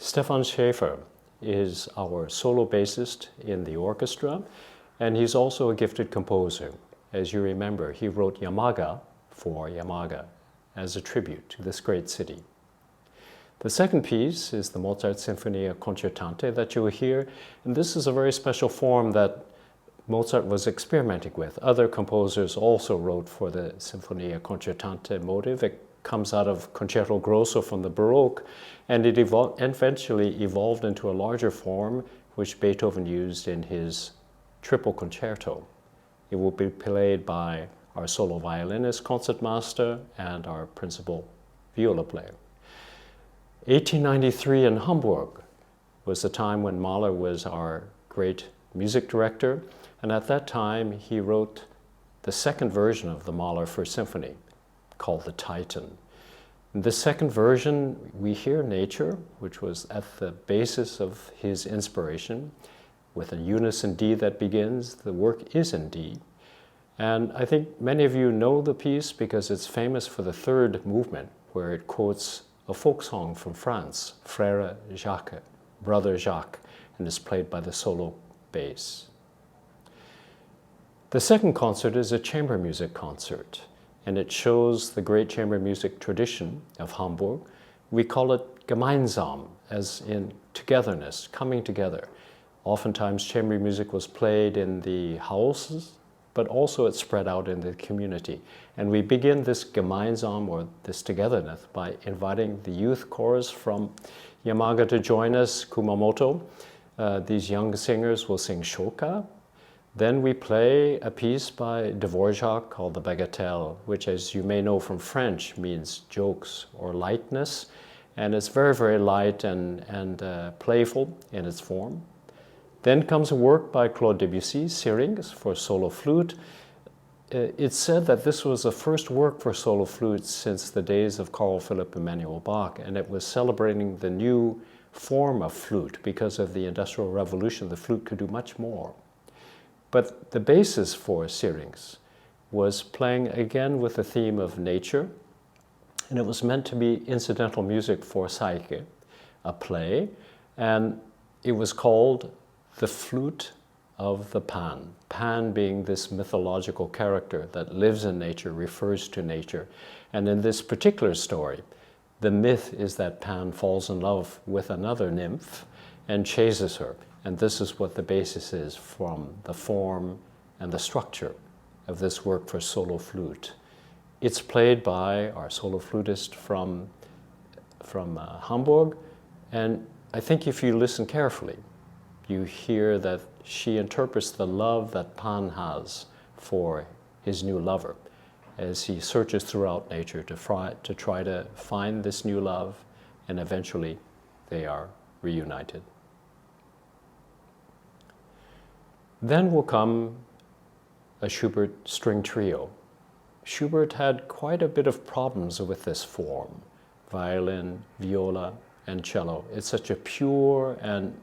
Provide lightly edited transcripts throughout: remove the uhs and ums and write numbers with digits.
Stefan Schaefer is our solo bassist in the orchestra, and he's also a gifted composer. As you remember, he wrote Yamaga for Yamaga as a tribute to this great city. The second piece is the Mozart Sinfonia Concertante that you will hear, and this is a very special form that Mozart was experimenting with. Other composers also wrote for the Sinfonia Concertante motive. It comes out of Concerto Grosso from the Baroque, and it eventually evolved into a larger form which Beethoven used in his triple concerto. It will be played by our solo violinist, concertmaster, and our principal viola player. 1893 in Hamburg was the time when Mahler was our great music director, and at that time he wrote the second version of the Mahler First Symphony, called the Titan. In the second version, we hear nature, which was at the basis of his inspiration, with a unison D that begins. The work is in D. And I think many of you know the piece because it's famous for the third movement, where it quotes a folk song from France, Frère Jacques, Brother Jacques, and is played by the solo bass. The second concert is a chamber music concert, and it shows the great chamber music tradition of Hamburg. We call it Gemeinsam, as in togetherness, coming together. Oftentimes chamber music was played in the houses, but also it spread out in the community. And we begin this Gemeinsam, or this togetherness, by inviting the youth chorus from Yamaga to join us, Kumamoto. These young singers will sing Shoka. Then we play a piece by Dvorak called the Bagatelle, which, as you may know from French, means jokes or lightness. And it's very, very light and playful in its form. Then comes a work by Claude Debussy, Syrinx, for solo flute. It's said that this was the first work for solo flute since the days of Carl Philipp Emanuel Bach, and it was celebrating the new form of flute. Because of the Industrial Revolution, the flute could do much more. But the basis for Syrinx was playing again with the theme of nature, and it was meant to be incidental music for Psyche, a play, and it was called The Flute of the Pan. Pan being this mythological character that lives in nature, refers to nature. And in this particular story, the myth is that Pan falls in love with another nymph and chases her. And this is what the basis is from the form and the structure of this work for solo flute. It's played by our solo flutist from Hamburg, and I think if you listen carefully, you hear that she interprets the love that Pan has for his new lover as he searches throughout nature to try to find this new love, and eventually they are reunited. Then will come a Schubert string trio. Schubert had quite a bit of problems with this form, violin, viola, and cello. It's such a pure and,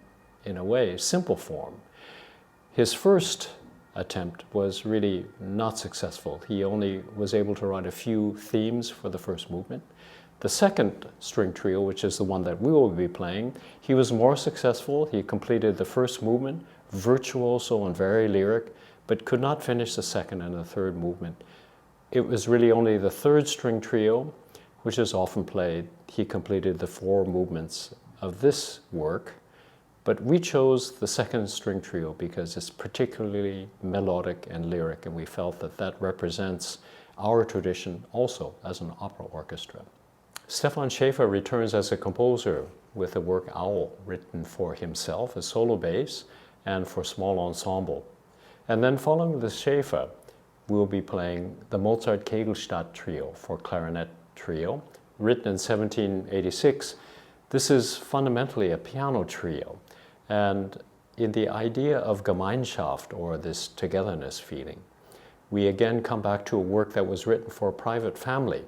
in a way, simple form. His first attempt was really not successful. He only was able to write a few themes for the first movement. The second string trio, which is the one that we will be playing, he was more successful. He completed the first movement, virtuoso and very lyric, but could not finish the second and the third movement. It was really only the third string trio, which is often played. He completed the 4 movements of this work, but we chose the second string trio because it's particularly melodic and lyric, and we felt that that represents our tradition also as an opera orchestra. Stefan Schaefer returns as a composer with the work Owl, written for himself as solo bass and for small ensemble. And then following the Schaefer, we'll be playing the Mozart Kegelstadt Trio for clarinet trio, written in 1786. This is fundamentally a piano trio, and in the idea of Gemeinschaft, or this togetherness feeling, we again come back to a work that was written for a private family.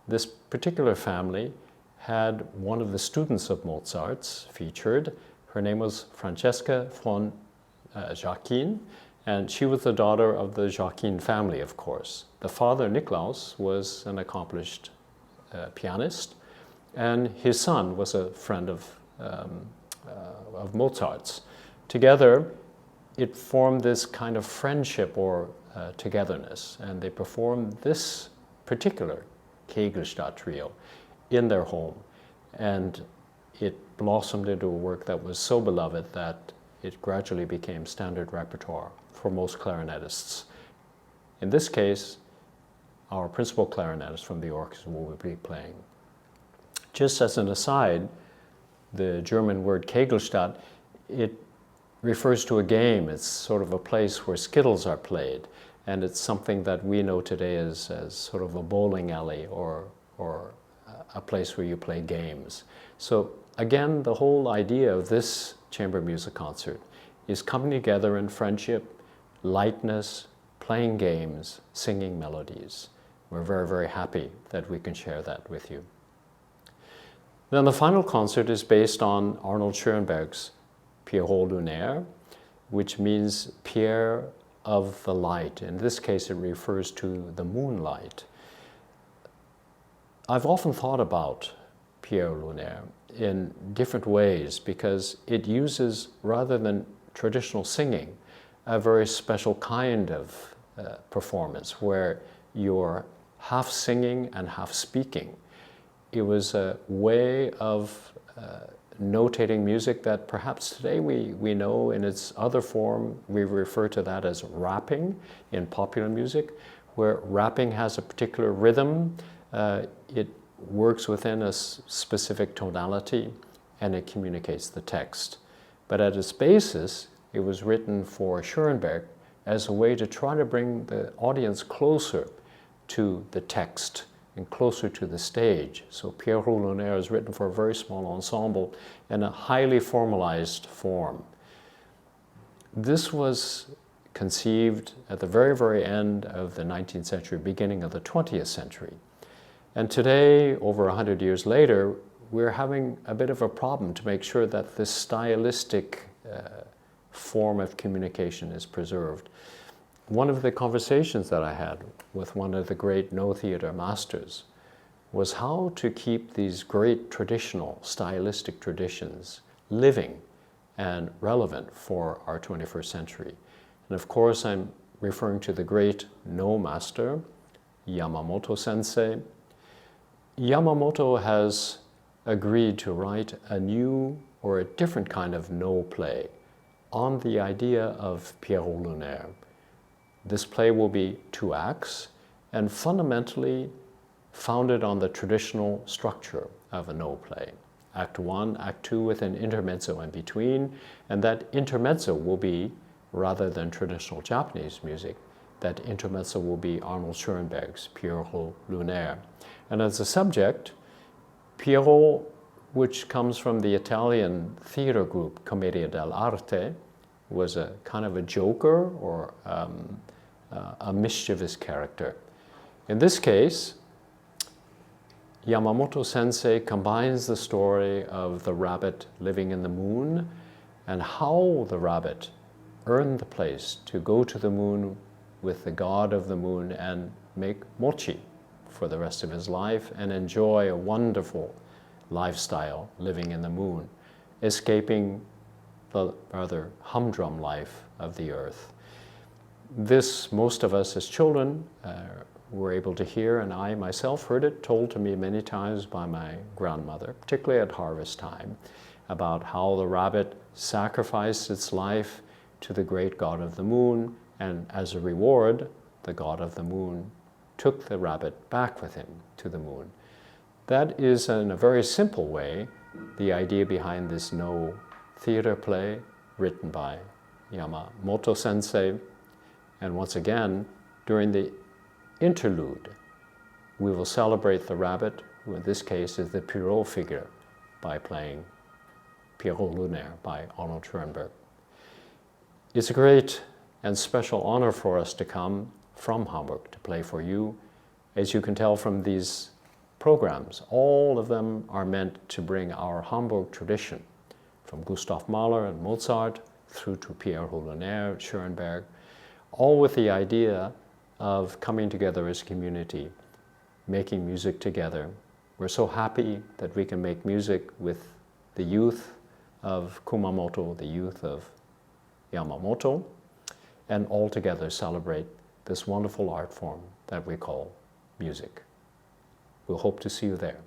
This particular family had one of the students of Mozart's featured. Her name was Francesca von Jacquin, and she was the daughter of the Jacquin family, of course. The father, Niklaus, was an accomplished pianist, and his son was a friend of of Mozart's. Together, it formed this kind of friendship or togetherness, and they performed this particular Kegelstadt trio in their home, and it blossomed into a work that was so beloved that it gradually became standard repertoire for most clarinetists. In this case, our principal clarinetist from the orchestra will be playing. Just as an aside, the German word Kegelstadt, it refers to a game. It's sort of a place where skittles are played, and it's something that we know today as sort of a bowling alley or a place where you play games. So again, the whole idea of this chamber music concert is coming together in friendship, lightness, playing games, singing melodies. We're very, very happy that we can share that with you. Then the final concert is based on Arnold Schoenberg's Pierrot Lunaire, which means Pierre of the light. In this case, it refers to the moonlight. I've often thought about Pierre Lunaire in different ways because it uses, rather than traditional singing, a very special kind of performance where you're half singing and half speaking. It was a way of notating music that perhaps today we know in its other form. We refer to that as rapping in popular music, where rapping has a particular rhythm. It works within a specific tonality, and it communicates the text. But at its basis, it was written for Schoenberg as a way to try to bring the audience closer to the text and closer to the stage. So Pierrot Lunaire is written for a very small ensemble in a highly formalized form. This was conceived at the very, very end of the 19th century, beginning of the 20th century. And today, over 100 years later, we're having a bit of a problem to make sure that this stylistic form of communication is preserved. One of the conversations that I had with one of the great No Theatre masters was how to keep these great traditional, stylistic traditions living and relevant for our 21st century. And of course, I'm referring to the great No master, Yamamoto Sensei. Yamamoto has agreed to write a new or a different kind of No play on the idea of Pierrot Lunaire. This play will be 2 acts and fundamentally founded on the traditional structure of a No play. Act 1, Act 2 with an intermezzo in between, and that intermezzo will be, rather than traditional Japanese music, that intermezzo will be Arnold Schoenberg's Pierrot Lunaire. And as a subject, Pierrot, which comes from the Italian theater group Commedia dell'arte, was a kind of a joker or a mischievous character. In this case, Yamamoto Sensei combines the story of the rabbit living in the moon and how the rabbit earned the place to go to the moon with the god of the moon and make mochi for the rest of his life and enjoy a wonderful lifestyle living in the moon, escaping the rather humdrum life of the earth. This, most of us as children were able to hear, and I myself heard it told to me many times by my grandmother, particularly at harvest time, about how the rabbit sacrificed its life to the great god of the moon, and as a reward, the god of the moon took the rabbit back with him to the moon. That is, in a very simple way, the idea behind this No theater play written by Yamamoto Sensei. And once again, during the interlude, we will celebrate the rabbit, who in this case is the Pierrot figure, by playing Pierrot Lunaire by Arnold Schoenberg. It's a great and special honor for us to come from Hamburg to play for you. As you can tell from these programs, all of them are meant to bring our Hamburg tradition, from Gustav Mahler and Mozart through to Pierrot Lunaire, Schoenberg, all with the idea of coming together as a community, making music together. We're so happy that we can make music with the youth of Kumamoto, the youth of Yamamoto, and all together celebrate this wonderful art form that we call music. We'll hope to see you there.